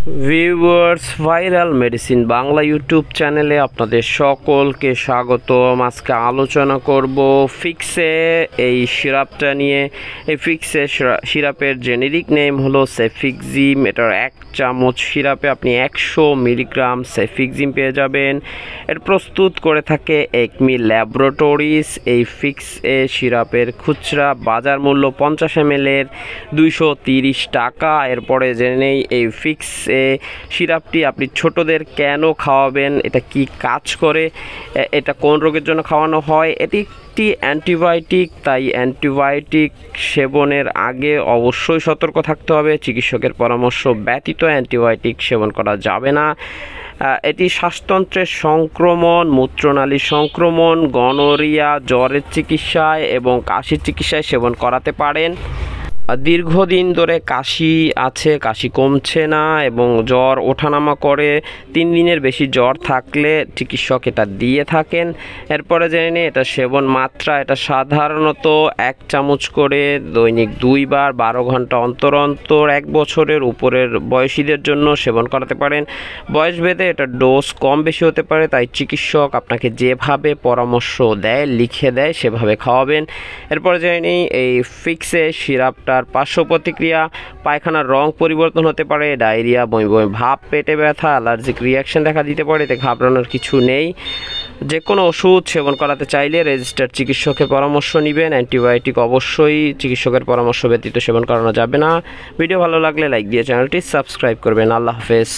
Viewers, viral medicine Bangla YouTube চ্যানেলে আপনাদের সকলকে স্বাগতম। আজকে আলোচনা করব ফিক্সে এই সিরাপটা নিয়ে। এই ফিক্সে সিরাপের জেনেরিক নেম হলো সেফিক্সিম। এটার 1 চামচ সিরাপে আপনি 100 মিলিগ্রাম সেফিক্সিম পেয়ে যাবেন। এর প্রস্তুত করে থাকে একমি ল্যাবরেটরিজ। এই ফিক্সে সিরাপের খুচরা বাজার মূল্য 50 ml এর 230 টাকা। এরপরে জেনে নেই এই ফিক্স সিরাপটি আপনি ছোটদের কেন খাওয়াবেন, এটা কি কাজ করে, এটা কোন রোগের জন্য খাওয়ানো হয়। এটি একটি অ্যান্টিবায়োটিক, তাই অ্যান্টিবায়োটিক সেবনের আগে অবশ্যই সতর্ক থাকতে হবে। চিকিৎসকের পরামর্শ ব্যতীত অ্যান্টিবায়োটিক সেবন করা যাবে না। এটি শ্বাসতন্ত্রের সংক্রমণ, মূত্রনালীর সংক্রমণ, গনোরিয়া, জ্বরের চিকিৎসায় এবং কাশির চিকিৎসায় সেবন করাতে পারেন। দীর্ঘদিন ধরে কাশি আছে, কাশি কমছে না এবং জ্বর ওঠানামা করে, 3 দিনের বেশি জ্বর থাকলে চিকিৎসক এটা দিয়ে থাকেন। এরপরে জেনে নিই এটা সেবন মাত্রা। এটা সাধারণত 1 চামচ করে দৈনিক 2 বার 12 ঘন্টা অন্তর অন্তর 1 বছরের উপরের বয়সীদের জন্য সেবন করাতে পারেন। বয়স ভেদে এটা ডোজ কম বেশি হতে পারে, তাই চিকিৎসক আপনাকে যেভাবে পরামর্শ দেয়, লিখে দেয়, সেভাবে খাওয়াবেন। এরপরে জেনে নিই এই ফিক্সে সিরাপটা পার্শ্ব প্রতিক্রিয়া: পায়খানার রং পরিবর্তন হতে পারে, ডায়রিয়া, বমি বমি ভাব, পেটে ব্যথা, অ্যালার্জিক রিয়াকশন দেখা দিতে পারে। এতে ঘাবড়ানোর কিছু নেই। যে কোনো ওষুধ সেবন করাতে চাইলে রেজিস্টার্ড চিকিৎসকের পরামর্শ নেবেন। অ্যান্টিবায়োটিক অবশ্যই চিকিৎসকের পরামর্শ ব্যতীত সেবন করানো যাবে না। ভিডিও ভালো লাগলে লাইক দিয়ে চ্যানেলটি সাবস্ক্রাইব করবেন। আল্লাহ হাফেজ।